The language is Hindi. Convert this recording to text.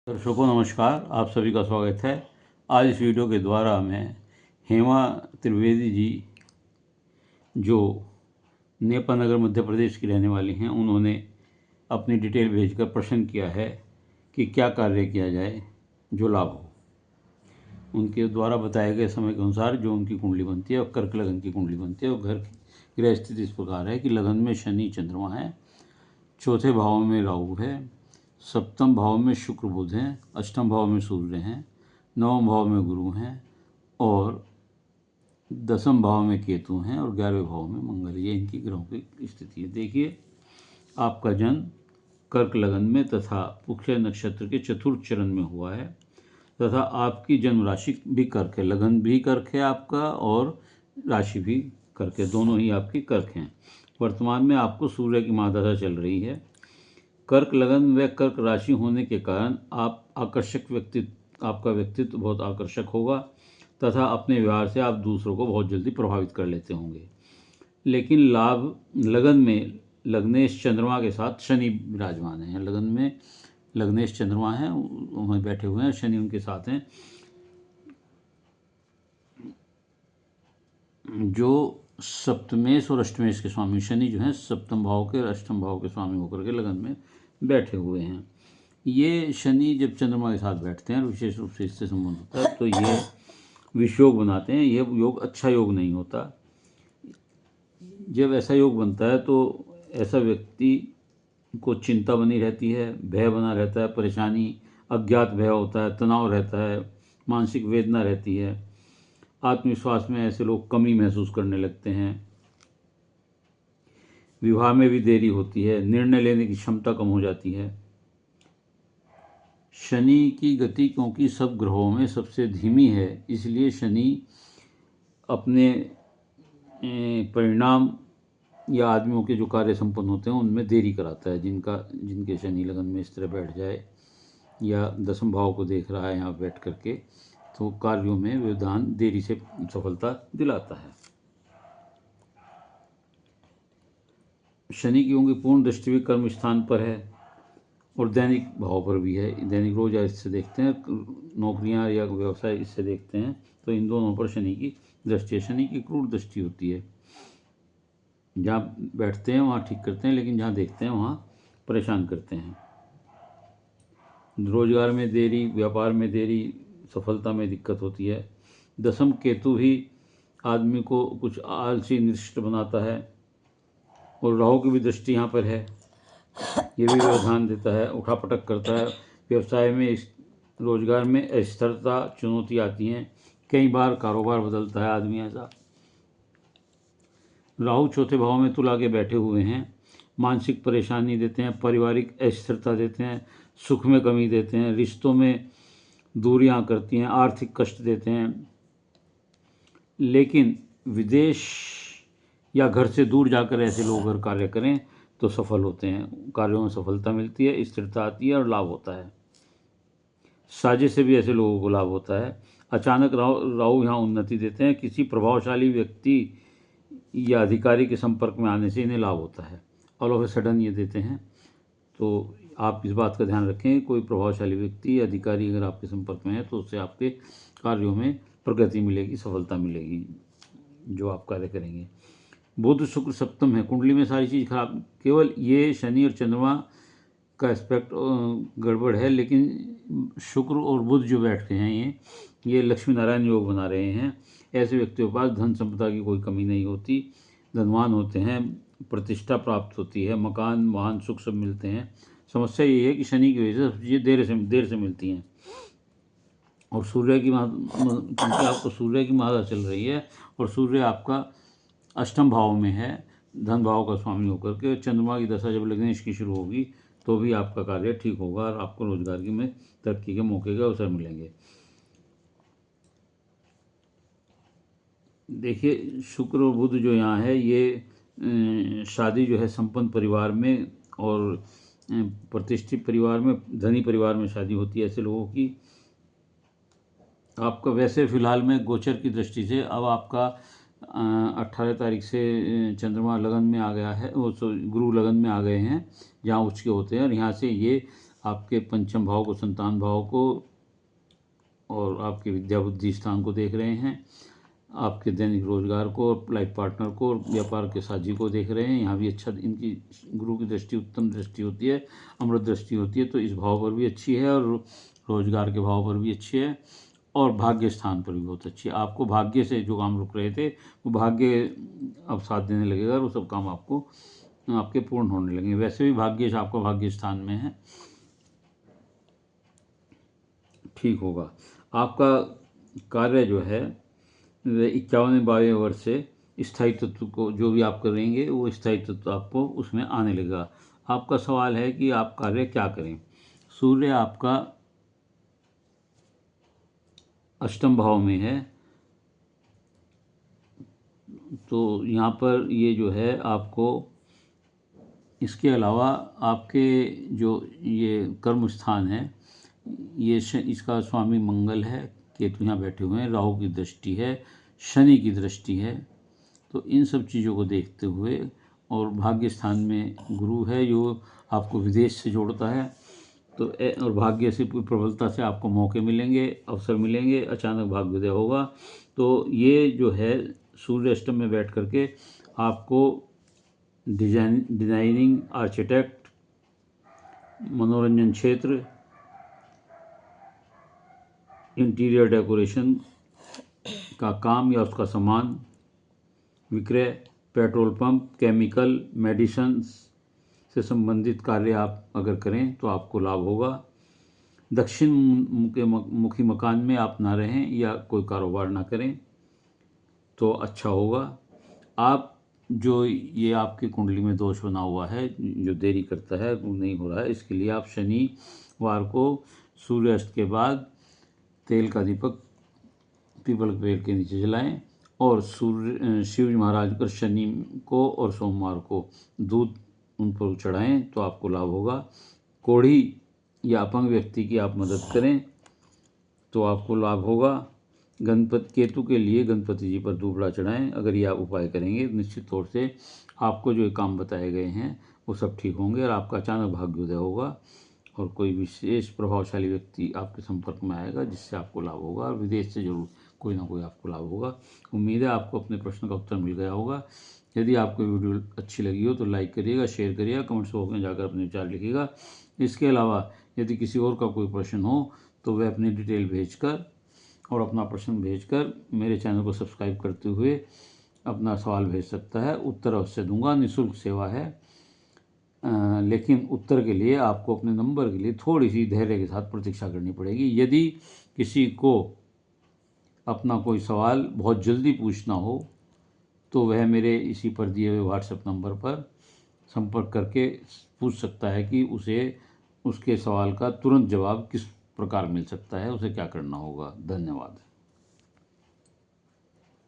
दर्शकों नमस्कार, आप सभी का स्वागत है। आज इस वीडियो के द्वारा मैं हेमा त्रिवेदी जी, जो नेपानगर मध्य प्रदेश की रहने वाली हैं, उन्होंने अपनी डिटेल भेजकर प्रश्न किया है कि क्या कार्य किया जाए जो लाभ हो। उनके द्वारा बताए गए समय के अनुसार जो उनकी कुंडली बनती है और कर्क लगन की कुंडली बनती है, और घर की गृह स्थिति इस प्रकार है कि लगन में शनि चंद्रमा है, चौथे भाव में राहु है, सप्तम भाव में शुक्र बुध हैं, अष्टम भाव में सूर्य हैं, नवम भाव में गुरु हैं और दसम भाव में केतु हैं और 11वें भाव में मंगल। ये इनकी ग्रहों की स्थिति है। देखिए, आपका जन्म कर्क लगन में तथा पुष्य नक्षत्र के चतुर्थ चरण में हुआ है तथा आपकी जन्म राशि भी कर्क है, लगन भी कर्क है आपका और राशि भी कर्क है, दोनों ही आपकी कर्क हैं। वर्तमान में आपको सूर्य की महादशा चल रही है। कर्क लगन व कर्क राशि होने के कारण आपका व्यक्तित्व बहुत आकर्षक होगा तथा अपने व्यवहार से आप दूसरों को बहुत जल्दी प्रभावित कर लेते होंगे। लेकिन लाभ लगन में लग्नेश चंद्रमा के साथ शनि विराजमान है। लगन में लग्नेश चंद्रमा है, वहीं बैठे हुए हैं, शनि उनके साथ हैं, जो सप्तमेश और अष्टमेश के स्वामी। शनि जो है सप्तम भाव के और अष्टम भाव के स्वामी होकर के लगन में बैठे हुए हैं। ये शनि जब चंद्रमा के साथ बैठते हैं, विशेष रूप से इससे संबंध होता है, तो ये विषयोग बनाते हैं। यह योग अच्छा योग नहीं होता। जब ऐसा योग बनता है तो ऐसा व्यक्ति को चिंता बनी रहती है, भय बना रहता है, परेशानी, अज्ञात भय होता है, तनाव रहता है, मानसिक वेदना रहती है। आत्मविश्वास में ऐसे लोग कमी महसूस करने लगते हैं। विवाह में भी देरी होती है, निर्णय लेने की क्षमता कम हो जाती है। शनि की गति क्योंकि सब ग्रहों में सबसे धीमी है, इसलिए शनि अपने परिणाम या आदमियों के जो कार्य संपन्न होते हैं उनमें देरी कराता है। जिनके शनि लगन में इस तरह बैठ जाए या दसम भाव को देख रहा है यहाँ बैठ करके, तो कार्यों में व्यवधान देरी से सफलता दिलाता है। शनि की होंगी पूर्ण दृष्टि भी कर्म स्थान पर है और दैनिक भाव पर भी है। दैनिक रोज इससे देखते हैं, नौकरियां या व्यवसाय इससे देखते हैं, तो इन दोनों पर शनि की दृष्टि है। शनि की क्रूर दृष्टि होती है। जहाँ बैठते हैं वहाँ ठीक करते हैं, लेकिन जहाँ देखते हैं वहाँ परेशान करते हैं। रोजगार में देरी, व्यापार में देरी, सफलता में दिक्कत होती है। दसम केतु भी आदमी को कुछ आलसी निष्ठ बनाता है और राहु की भी दृष्टि यहाँ पर है, ये भी व्यवधान देता है, उठापटक करता है। व्यवसाय में, रोजगार में अस्थिरता, चुनौती आती हैं। कई बार कारोबार बदलता है आदमी ऐसा। राहु चौथे भाव में तुला के बैठे हुए हैं, मानसिक परेशानी देते हैं, पारिवारिक अस्थिरता देते हैं, सुख में कमी देते हैं, रिश्तों में दूरियां करती हैं, आर्थिक कष्ट देते हैं। लेकिन विदेश या घर से दूर जाकर ऐसे लोग अगर कार्य करें तो सफल होते हैं, कार्यों में सफलता मिलती है, स्थिरता आती है और लाभ होता है। साजिश से भी ऐसे लोगों को लाभ होता है। अचानक राहु यहाँ उन्नति देते हैं। किसी प्रभावशाली व्यक्ति या अधिकारी के संपर्क में आने से इन्हें लाभ होता है। ऑल ऑफ ए सडन ये देते हैं, तो आप इस बात का ध्यान रखें, कोई प्रभावशाली व्यक्ति या अधिकारी अगर आपके संपर्क में है तो उससे आपके कार्यों में प्रगति मिलेगी, सफलता मिलेगी जो आप कार्य करेंगे। बुध शुक्र सप्तम है, कुंडली में सारी चीज़ खराब, केवल ये शनि और चंद्रमा का एस्पेक्ट गड़बड़ है, लेकिन शुक्र और बुध जो बैठते हैं ये लक्ष्मी नारायण योग बना रहे हैं। ऐसे व्यक्तियों के पास धन संपदा की कोई कमी नहीं होती, धनवान होते हैं, प्रतिष्ठा प्राप्त होती है, मकान वाहन सुख सब मिलते हैं। समस्या ये है कि शनि की वजह से ये देर से मिलती हैं। और सूर्य की क्योंकि आपको सूर्य की महादशा चल रही है और सूर्य आपका अष्टम भाव में है, धन भाव का स्वामी होकर के। चंद्रमा की दशा जब लग्नेश की शुरू होगी तो भी आपका कार्य ठीक होगा और आपको रोजगार की में तरक्की के मौके के अवसर मिलेंगे। देखिए, शुक्र और बुध जो यहाँ है, ये शादी जो है संपन्न परिवार में और प्रतिष्ठित परिवार में, धनी परिवार में शादी होती है ऐसे लोगों की। आपका वैसे फ़िलहाल में गोचर की दृष्टि से अब आपका 18 तारीख से चंद्रमा लगन में आ गया है, वो गुरु लगन में आ गए हैं जहाँ उच्च के होते हैं, और यहाँ से ये आपके पंचम भाव को, संतान भाव को और आपके विद्या बुद्धि स्थान को देख रहे हैं, आपके दैनिक रोजगार को और लाइफ पार्टनर को और व्यापार के साथी को देख रहे हैं। यहाँ भी अच्छा, इनकी गुरु की दृष्टि उत्तम दृष्टि होती है, अमृत दृष्टि होती है, तो इस भाव पर भी अच्छी है और रोजगार के भाव पर भी अच्छी है और भाग्य स्थान पर भी बहुत अच्छी है। आपको भाग्य से जो काम रुक रहे थे वो भाग्य अब साथ देने लगेगा और वो सब काम आपको आपके पूर्ण होने लगेंगे। वैसे भी भाग्य से आपका भाग्य स्थान में है, ठीक होगा। आपका कार्य जो है 51वें वर्ष से स्थायी तत्व को जो भी आप करेंगे वो स्थायी तत्व आपको उसमें आने लगेगा। आपका सवाल है कि आप कार्य क्या करें। सूर्य आपका अष्टम भाव में है, तो यहाँ पर ये जो है आपको, इसके अलावा आपके जो ये कर्म स्थान है ये इसका स्वामी मंगल है, केतु यहाँ बैठे हुए हैं, राहु की दृष्टि है, शनि की दृष्टि है। तो इन सब चीज़ों को देखते हुए और भाग्य स्थान में गुरु है जो आपको विदेश से जोड़ता है, तो और भाग्य से प्रबलता से आपको मौके मिलेंगे, अवसर मिलेंगे, अचानक भाग्योदय होगा। तो ये जो है सूर्य अष्टम में बैठ करके आपको डिजाइनिंग, आर्किटेक्ट, मनोरंजन क्षेत्र, इंटीरियर डेकोरेशन का काम या उसका सामान विक्रय, पेट्रोल पंप, केमिकल, मेडिसिन से संबंधित कार्य आप अगर करें तो आपको लाभ होगा। दक्षिण मुखी मकान में आप ना रहें या कोई कारोबार ना करें तो अच्छा होगा। आप जो ये आपकी कुंडली में दोष बना हुआ है जो देरी करता है वो नहीं हो रहा है, इसके लिए आप शनिवार को सूर्यास्त के बाद तेल का दीपक पीपल के पेड़ के नीचे जलाएं और शिव महाराज पर शनि को और सोमवार को दूध उन पर चढ़ाएं तो आपको लाभ होगा। कोढ़ी या अपंग व्यक्ति की आप मदद करें तो आपको लाभ होगा। गणपति केतु के लिए गणपति जी पर दूबड़ा चढ़ाएं, अगर ये आप उपाय करेंगे निश्चित तौर से आपको जो काम बताए गए हैं वो सब ठीक होंगे और आपका अचानक भाग्योदय होगा और कोई विशेष प्रभावशाली व्यक्ति आपके संपर्क में आएगा जिससे आपको लाभ होगा और विदेश से जरूर कोई ना कोई आपको लाभ होगा। उम्मीद है आपको अपने प्रश्न का उत्तर मिल गया होगा। यदि आपको वीडियो अच्छी लगी हो तो लाइक करिएगा, शेयर करिएगा, कमेंट्स बॉक्स में जाकर अपने विचार लिखिएगा। इसके अलावा यदि किसी और का कोई प्रश्न हो तो वह अपनी डिटेल भेजकर और अपना प्रश्न भेजकर मेरे चैनल को सब्सक्राइब करते हुए अपना सवाल भेज सकता है। उत्तर अवश्य दूंगा, निःशुल्क सेवा है। लेकिन उत्तर के लिए आपको अपने नंबर के लिए थोड़ी सी धैर्य के साथ प्रतीक्षा करनी पड़ेगी। यदि किसी को अपना कोई सवाल बहुत जल्दी पूछना हो तो वह मेरे इसी पर दिए हुए व्हाट्सएप नंबर पर संपर्क करके पूछ सकता है कि उसे उसके सवाल का तुरंत जवाब किस प्रकार मिल सकता है, उसे क्या करना होगा। धन्यवाद।